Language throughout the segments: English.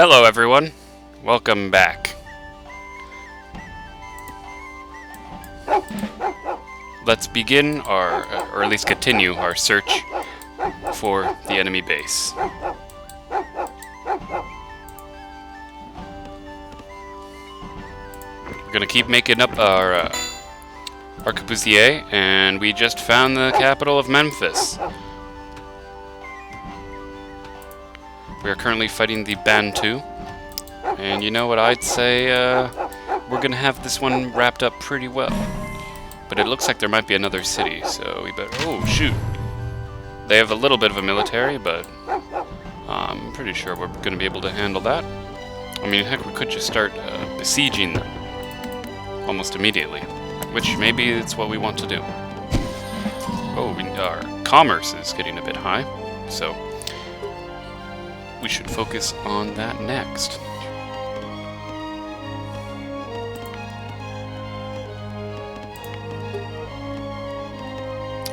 Hello everyone, welcome back. Let's begin our, or at least continue our search for the enemy base. We're gonna keep making up our arquebusier, and we just found the capital of Memphis. We are currently fighting the Bantu, and you know what, I'd say we're gonna have this one wrapped up pretty well. But it looks like there might be another city, so we better... Oh, shoot! They have a little bit of a military, but I'm pretty sure we're gonna be able to handle that. I mean, heck, we could just start besieging them almost immediately, which maybe it's what we want to do. Oh, our commerce is getting a bit high, so we should focus on that next.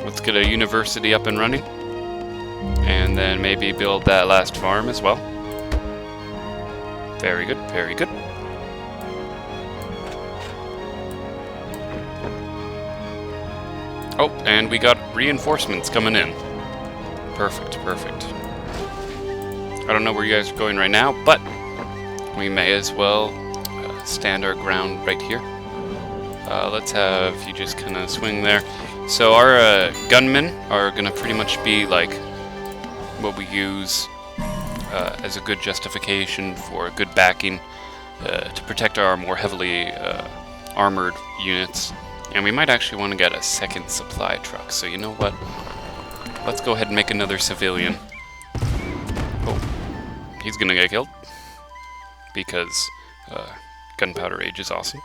Let's get a university up and running, and then maybe build that last farm as well. Very good, very good. Oh, and we got reinforcements coming in. Perfect, perfect. I don't know where you guys are going right now, but we may as well stand our ground right here. Let's have you just kind of swing there. So our gunmen are going to pretty much be like what we use as a good justification for a good backing to protect our more heavily armored units. And we might actually want to get a second supply truck. So you know what? Let's go ahead and make another civilian. Oh, he's going to get killed because gunpowder age is awesome.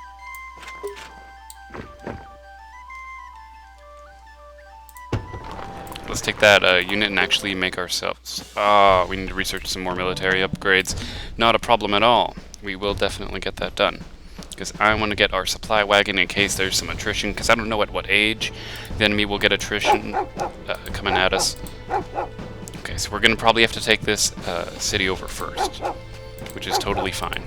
Let's take that unit and actually make ourselves... we need to research some more military upgrades. Not a problem at all. We will definitely get that done. Because I want to get our supply wagon in case there's some attrition, because I don't know at what age the enemy will get attrition coming at us. Okay, so we're going to probably have to take this city over first, which is totally fine.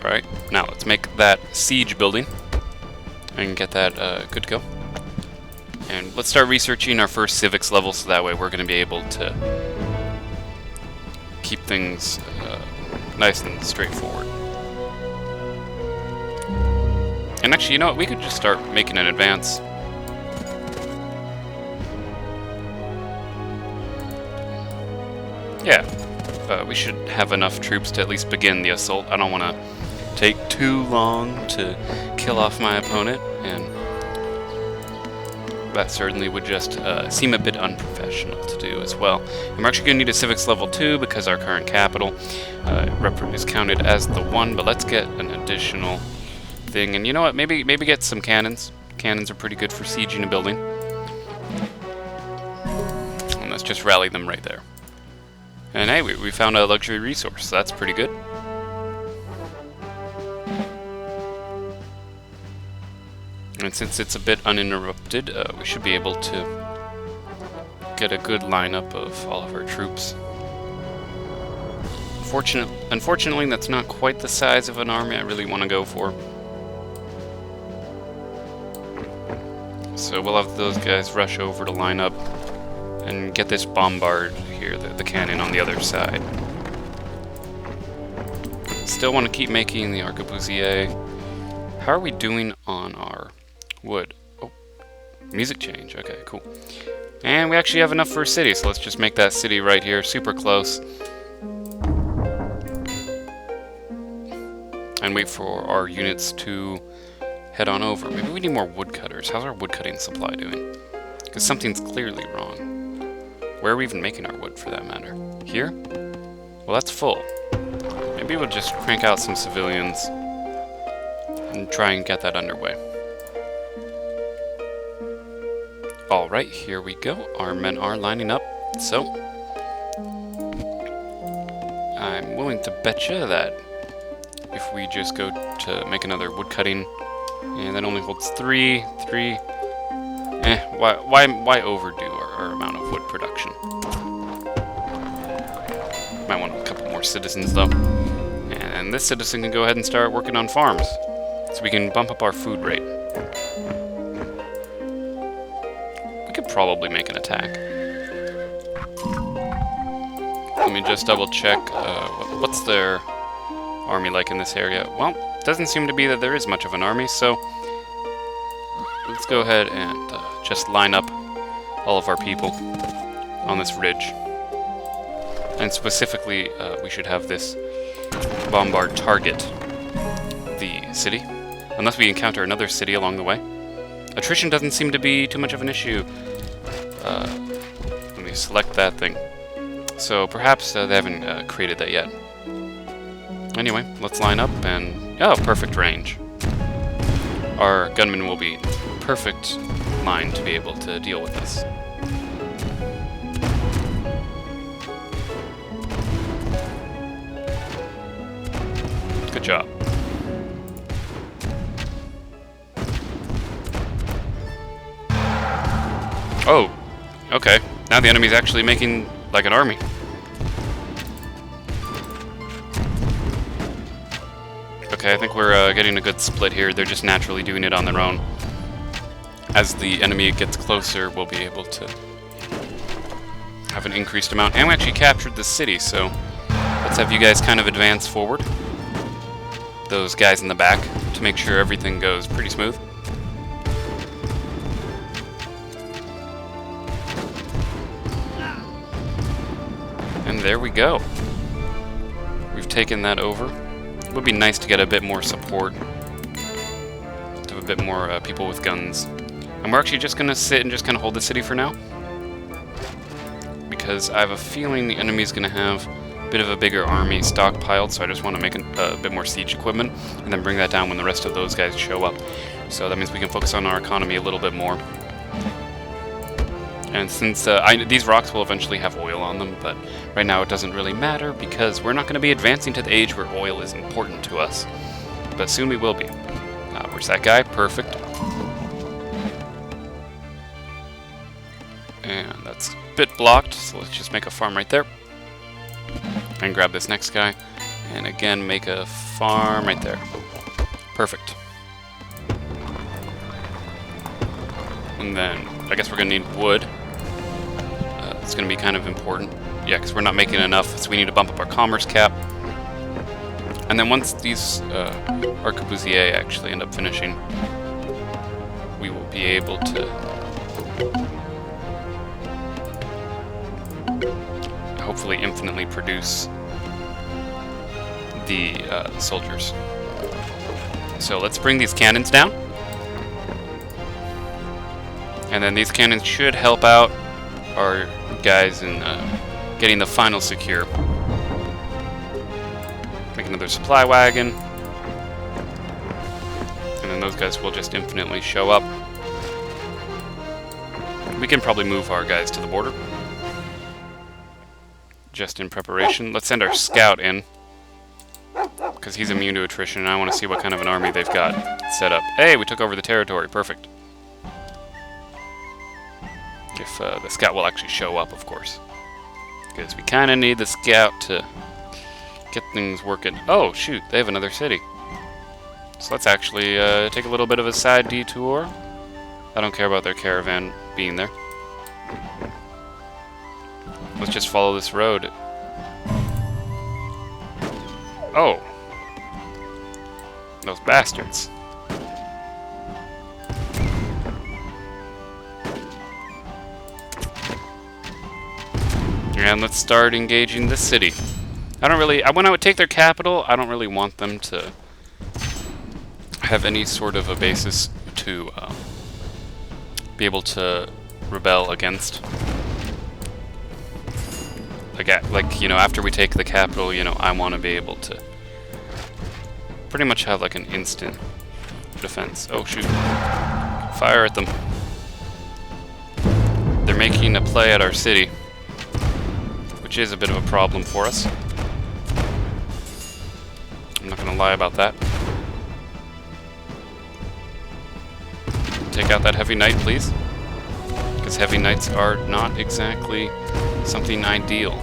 Alright, now let's make that siege building and get that good to go. And let's start researching our first civics level, so that way we're going to be able to keep things nice and straightforward. And actually, you know what, we could just start making an advance. Yeah, we should have enough troops to at least begin the assault. I don't want to take too long to kill off my opponent, and that certainly would just seem a bit unprofessional to do as well. And we're actually going to need a civics level 2 because our current capital is counted as the 1, but let's get an additional thing. And you know what, maybe get some cannons. Cannons are pretty good for sieging a building. And let's just rally them right there. And hey, we found a luxury resource, so that's pretty good. And since it's a bit uninterrupted, we should be able to get a good lineup of all of our troops. Unfortunately, that's not quite the size of an army I really want to go for. So we'll have those guys rush over to line up and get this bombard here, the cannon on the other side. Still want to keep making the arquebusier. How are we doing on our wood? Oh, music change. Okay, cool. And we actually have enough for a city, so let's just make that city right here super close. And wait for our units to head on over. Maybe we need more woodcutters. How's our woodcutting supply doing? Because something's clearly wrong. Where are we even making our wood, for that matter? Here? Well, that's full. Maybe we'll just crank out some civilians and try and get that underway. Alright, here we go. Our men are lining up, so I'm willing to betcha that if we just go to make another woodcutting, and that only holds 3, Why overdo our amount of wood production? Might want a couple more citizens, though. And this citizen can go ahead and start working on farms, so we can bump up our food rate. We could probably make an attack. Let me just double check. What's their army like in this area? Well, it doesn't seem to be that there is much of an army, so let's go ahead and just line up all of our people on this ridge. And specifically, we should have this bombard target the city, unless we encounter another city along the way. Attrition doesn't seem to be too much of an issue. Let me select that thing. So perhaps they haven't created that yet. Anyway, let's line up and... oh, perfect range. Our gunmen will be perfect line to be able to deal with this. Good job. Oh, okay. Now the enemy's actually making like an army. Okay, I think we're getting a good split here. They're just naturally doing it on their own. As the enemy gets closer, we'll be able to have an increased amount. And we actually captured the city, so let's have you guys kind of advance forward. Those guys in the back, to make sure everything goes pretty smooth. And there we go. We've taken that over. It would be nice to get a bit more support, to have a bit more people with guns. And we're actually just going to sit and just kind of hold the city for now, because I have a feeling the enemy's going to have a bit of a bigger army stockpiled, so I just want to make a bit more siege equipment, and then bring that down when the rest of those guys show up. So that means we can focus on our economy a little bit more. And since these rocks will eventually have oil on them, but right now it doesn't really matter because we're not going to be advancing to the age where oil is important to us. But soon we will be. Where's that guy? Perfect. And that's a bit blocked, so let's just make a farm right there. And grab this next guy. And again, make a farm right there. Perfect. And then I guess we're going to need wood. It's going to be kind of important. Yeah, because we're not making enough, so we need to bump up our commerce cap. And then once these arquebusiers actually end up finishing, we will be able to hopefully infinitely produce the soldiers. So let's bring these cannons down. And then these cannons should help out our guys in getting the final secure. Make another supply wagon. And then those guys will just infinitely show up. We can probably move our guys to the border. Just in preparation. Let's send our scout in, because he's immune to attrition, and I want to see what kind of an army they've got set up. Hey, we took over the territory. Perfect. If the scout will actually show up, of course. Because we kind of need the scout to get things working. Oh, shoot, they have another city. So let's actually take a little bit of a side detour. I don't care about their caravan being there. Let's just follow this road. Oh. Those bastards. And let's start engaging this city. When I would take their capital, I don't really want them to have any sort of a basis to be able to rebel against. Like, you know, after we take the capital, you know, I want to be able to pretty much have like an instant defense. Oh, shoot. Fire at them. They're making a play at our city, which is a bit of a problem for us. I'm not going to lie about that. Take out that heavy knight, please. because heavy knights are not exactly something ideal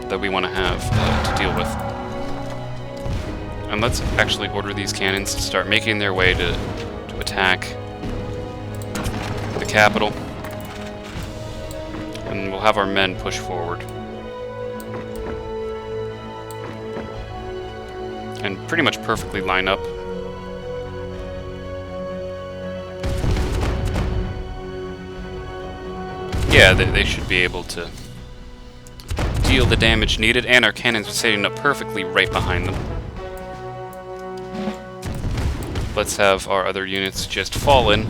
that we want to have to deal with. And let's actually order these cannons to start making their way to attack the capital. And we'll have our men push forward. And pretty much perfectly line up. Yeah, they should be able to deal the damage needed, and our cannons are setting up perfectly right behind them. Let's have our other units just fall in.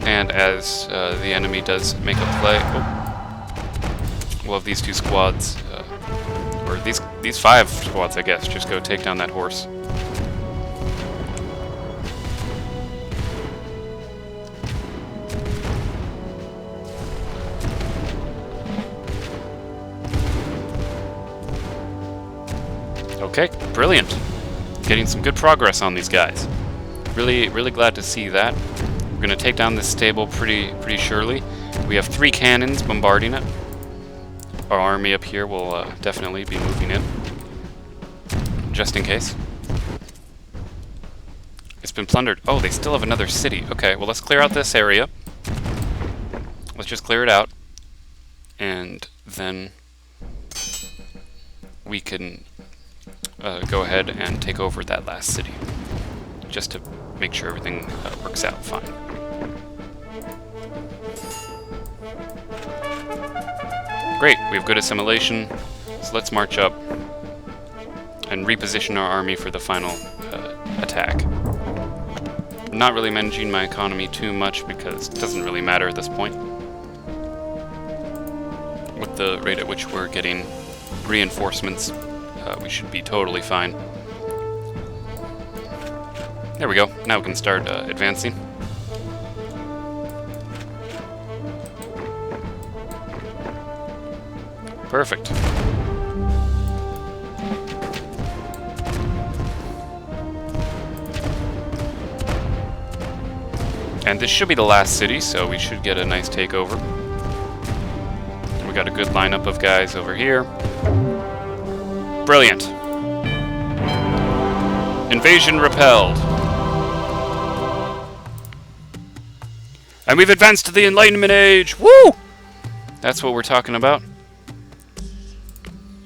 And as the enemy does make a play, we'll have these two squads, or these 5 squads, I guess, just go take down that horse. Okay, brilliant. Getting some good progress on these guys. Really, really glad to see that. We're gonna take down this stable pretty surely. We have 3 cannons bombarding it. Our army up here will definitely be moving in, just in case. It's been plundered. Oh, they still have another city. Okay, well, let's clear out this area. Let's just clear it out, and then we can go ahead and take over that last city, just to make sure everything works out fine. Great, we have good assimilation, so let's march up and reposition our army for the final attack. I'm not really managing my economy too much because it doesn't really matter at this point. With the rate at which we're getting reinforcements, we should be totally fine. There we go. Now we can start advancing. Perfect. And this should be the last city, so we should get a nice takeover. We got a good lineup of guys over here. Brilliant. Invasion repelled. And we've advanced to the Enlightenment Age! Woo! That's what we're talking about.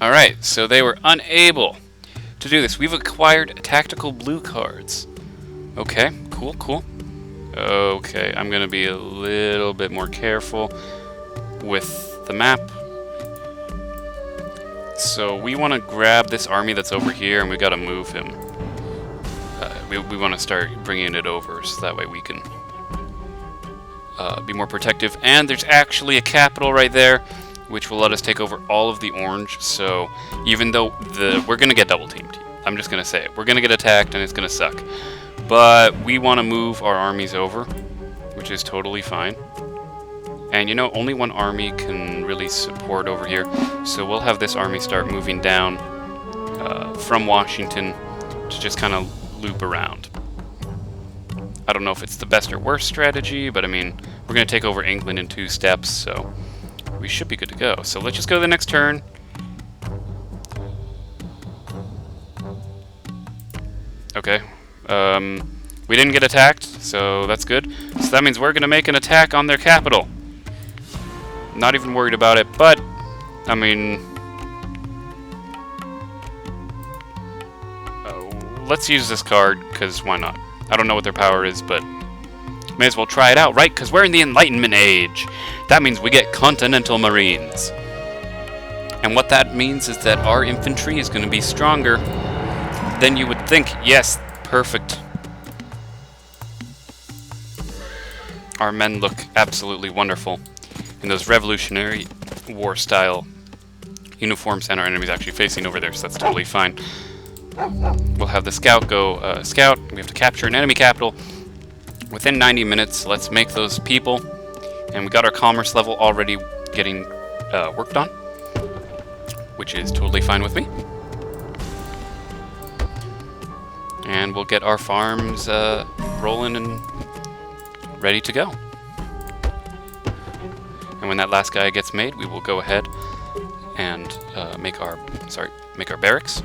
Alright, so they were unable to do this. We've acquired tactical blue cards. Okay, cool, cool. Okay, I'm gonna be a little bit more careful with the map. So we want to grab this army that's over here, and we got to move him. We want to start bringing it over, so that way we can be more protective. And there's actually a capital right there, which will let us take over all of the orange. So even though we're going to get double teamed, I'm just going to say it. We're going to get attacked, and it's going to suck. But we want to move our armies over, which is totally fine. And you know, only one army can really support over here, so we'll have this army start moving down from Washington to just kind of loop around. I don't know if it's the best or worst strategy, but I mean, we're going to take over England in 2 steps, so we should be good to go. So let's just go to the next turn. Okay. We didn't get attacked, so that's good. So that means we're going to make an attack on their capital. Not even worried about it, but, I mean, let's use this card, because why not? I don't know what their power is, but may as well try it out, right? Because we're in the Enlightenment Age. That means we get Continental Marines. And what that means is that our infantry is going to be stronger than you would think. Yes, perfect. Our men look absolutely wonderful in those Revolutionary War style uniforms, and our enemy's actually facing over there, so that's totally fine. We'll have the scout go scout. We have to capture an enemy capital within 90 minutes. Let's make those people. And we got our commerce level already getting worked on, which is totally fine with me. And we'll get our farms rolling and ready to go. And when that last guy gets made, we will go ahead and make our barracks.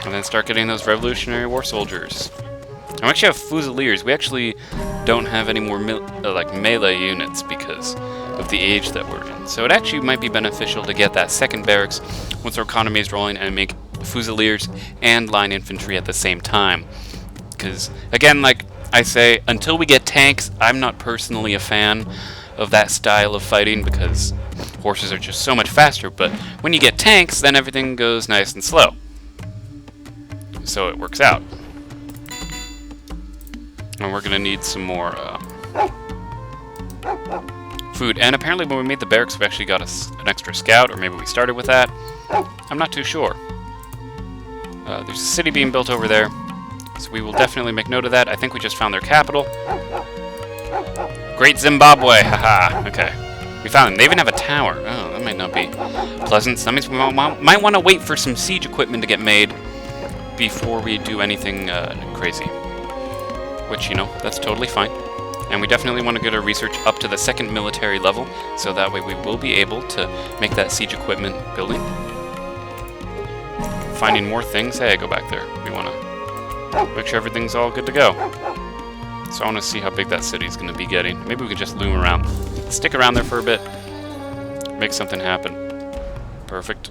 And then start getting those Revolutionary War soldiers. I actually have Fusiliers. We actually don't have any more melee units because of the age that we're in. So it actually might be beneficial to get that second barracks once our economy is rolling and make Fusiliers and line infantry at the same time. Because, again, like I say, until we get tanks, I'm not personally a fan of that style of fighting because horses are just so much faster. But when you get tanks, then everything goes nice and slow. So it works out. And we're going to need some more food. And apparently when we made the barracks, we actually got an extra scout, or maybe we started with that. I'm not too sure. There's a city being built over there, so we will definitely make note of that. I think we just found their capital. Great Zimbabwe! Haha, okay. We found them. They even have a tower. Oh, that might not be pleasant. So that means we might want to wait for some siege equipment to get made before we do anything crazy. Which, you know, that's totally fine. And we definitely want to get our research up to the 2nd military level, so that way we will be able to make that siege equipment building. Finding more things. Hey, go back there. We want to make sure everything's all good to go. So I want to see how big that city is going to be getting. Maybe we could just loom around. Stick around there for a bit. Make something happen. Perfect.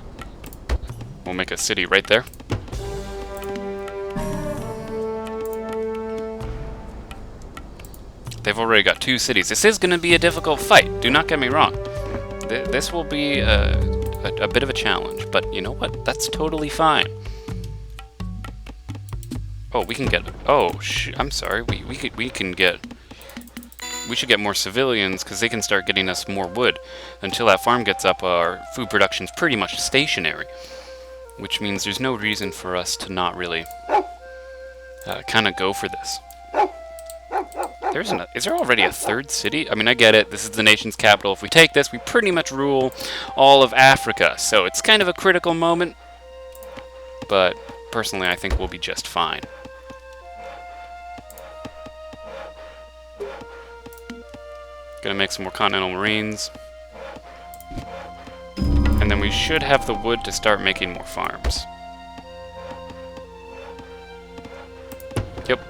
We'll make a city right there. They've already got 2 cities. This is going to be a difficult fight. Do not get me wrong. This will be a bit of a challenge, but you know what? That's totally fine. Oh, we can get. Oh, I'm sorry. We should get more civilians because they can start getting us more wood. Until that farm gets up, our food production's pretty much stationary, which means there's no reason for us to not really kind of go for this. Is there already a 3rd city? I mean, I get it. This is the nation's capital. If we take this, we pretty much rule all of Africa. So it's kind of a critical moment. But personally, I think we'll be just fine. Gonna make some more Continental Marines. And then we should have the wood to start making more farms. Yep,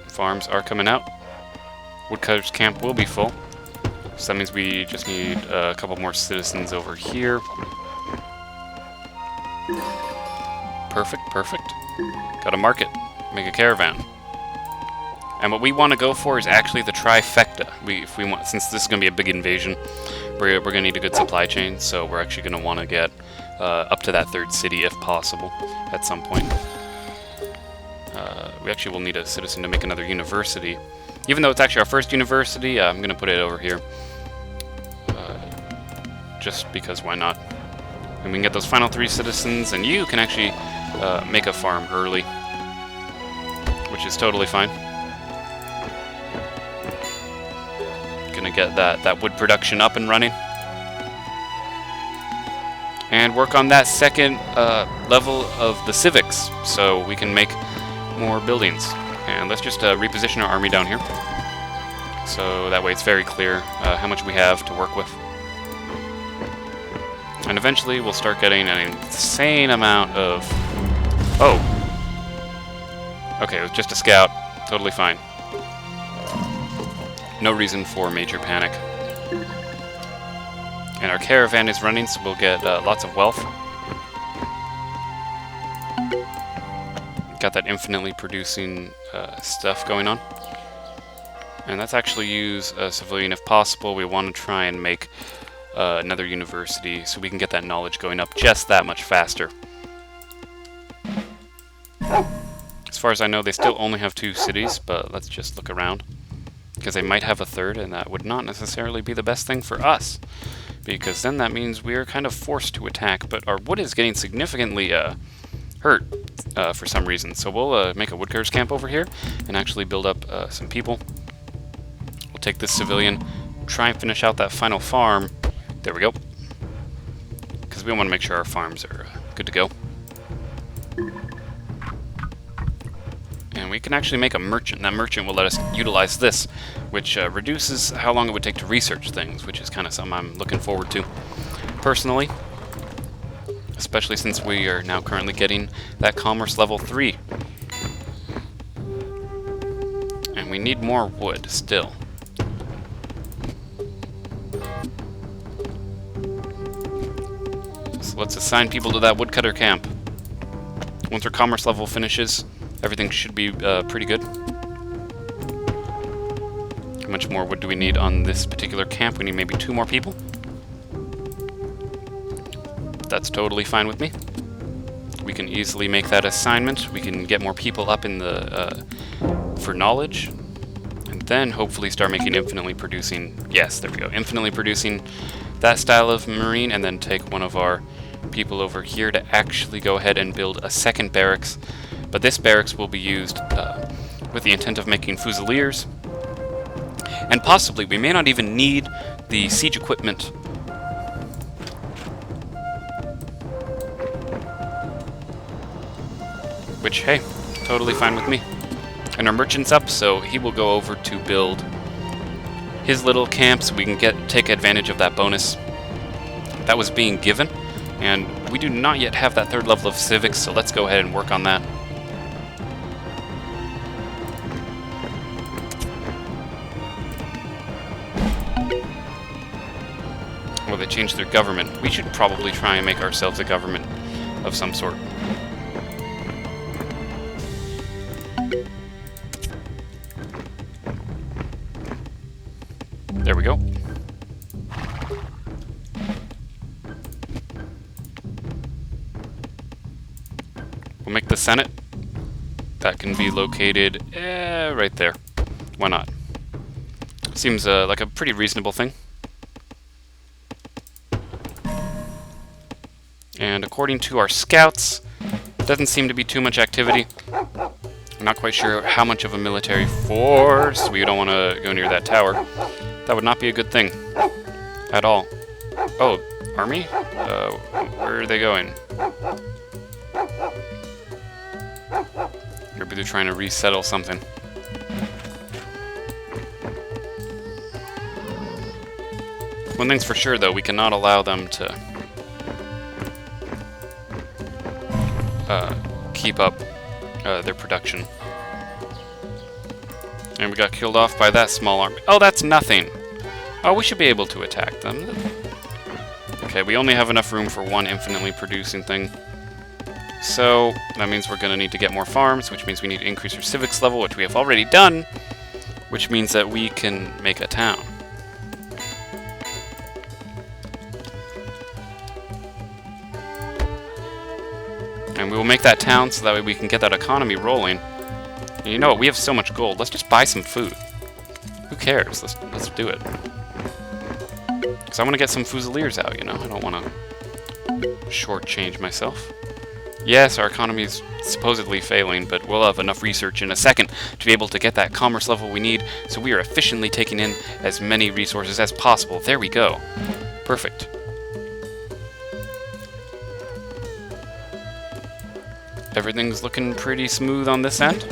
farms are coming out. Woodcutter's camp will be full. So that means we just need a couple more citizens over here. Perfect, perfect. Got a market. Make a caravan. And what we want to go for is actually the trifecta. If we want, since this is going to be a big invasion, we're going to need a good supply chain. So we're actually going to want to get up to that 3rd city if possible at some point. We actually will need a citizen to make another university. Even though it's actually our 1st university, I'm going to put it over here. Just because, why not? And we can get those final 3 citizens, and you can actually make a farm early. Which is totally fine. Gonna get that wood production up and running. And work on that 2nd level of the civics, so we can make more buildings. And let's just reposition our army down here. So that way it's very clear how much we have to work with. And eventually we'll start getting an insane amount of... Oh! Okay, it was just a scout. Totally fine. No reason for major panic. And our caravan is running, so we'll get lots of wealth. Got that infinitely producing stuff going on. And let's actually use a civilian if possible. We want to try and make another university so we can get that knowledge going up just that much faster. As far as I know, they still only have 2 cities, but let's just look around. Because they might have a 3rd, and that would not necessarily be the best thing for us. Because then that means we are kind of forced to attack, but our wood is getting significantly hurt for some reason. So we'll make a woodcutter's camp over here and actually build up some people. We'll take this civilian, try and finish out that final farm. There we go. Because we want to make sure our farms are good to go. And And we can actually make a merchant. That merchant will let us utilize this, which reduces how long it would take to research things, which is kind of something I'm looking forward to personally. Especially since we are now currently getting that commerce level 3. And we need more wood still. So let's assign people to that woodcutter camp. Once our commerce level finishes, everything should be pretty good. How much more wood do we need on this particular camp? We need maybe 2 more people. That's totally fine with me. We can easily make that assignment. We can get more people up in the for knowledge, and then hopefully start making infinitely producing. Yes, there we go. Infinitely producing that style of marine, and then take one of our people over here to actually go ahead and build a second barracks. But this barracks will be used with the intent of making fusiliers, and possibly we may not even need the siege equipment. Which, hey, totally fine with me. And our merchant's up, so he will go over to build his little camp so we can take advantage of that bonus that was being given. And we do not yet have that 3rd level of civics, so let's go ahead and work on that. Well, they changed their government. We should probably try and make ourselves a government of some sort. There we go. We'll make the Senate. That can be located right there. Why not? Seems like a pretty reasonable thing. And according to our scouts, doesn't seem to be too much activity. I'm not quite sure how much of a military force. We don't want to go near that tower. That would not be a good thing at all. Oh, army? Where are they going? Maybe they're trying to resettle something. One thing's for sure, though, we cannot allow them to keep up their production. And we got killed off by that small army. Oh, that's nothing. Oh, we should be able to attack them. Okay, we only have enough room for 1 infinitely producing thing. So, that means we're going to need to get more farms, which means we need to increase our civics level, which we have already done, which means that we can make a town. And we will make that town so that way we can get that economy rolling. And you know what? We have so much gold. Let's just buy some food. Who cares? Let's do it. Because I want to get some fusiliers out, you know? I don't want to shortchange myself. Yes, our economy is supposedly failing, but we'll have enough research in a second to be able to get that commerce level we need, so we are efficiently taking in as many resources as possible. There we go. Perfect. Everything's looking pretty smooth on this end.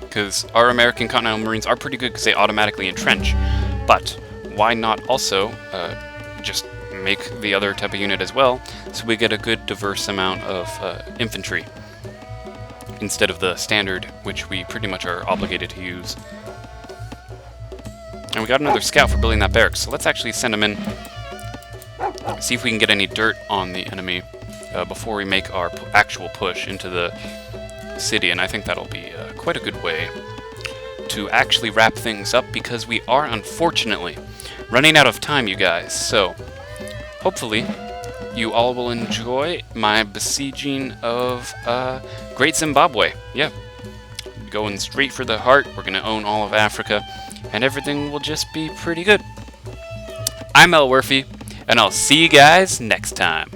Because our American Continental Marines are pretty good because they automatically entrench. But why not also just make the other type of unit as well, so we get a good diverse amount of infantry instead of the standard, which we pretty much are obligated to use. And we got another scout for building that barracks, so let's actually send him in, see if we can get any dirt on the enemy before we make our actual push into the city, and I think that'll be quite a good way to actually wrap things up, because we are unfortunately running out of time, you guys. So hopefully you all will enjoy my besieging of Great Zimbabwe. Yeah, going straight for the heart. We're gonna own all of Africa, and everything will just be pretty good. I'm Elwirfy, and I'll see you guys next time.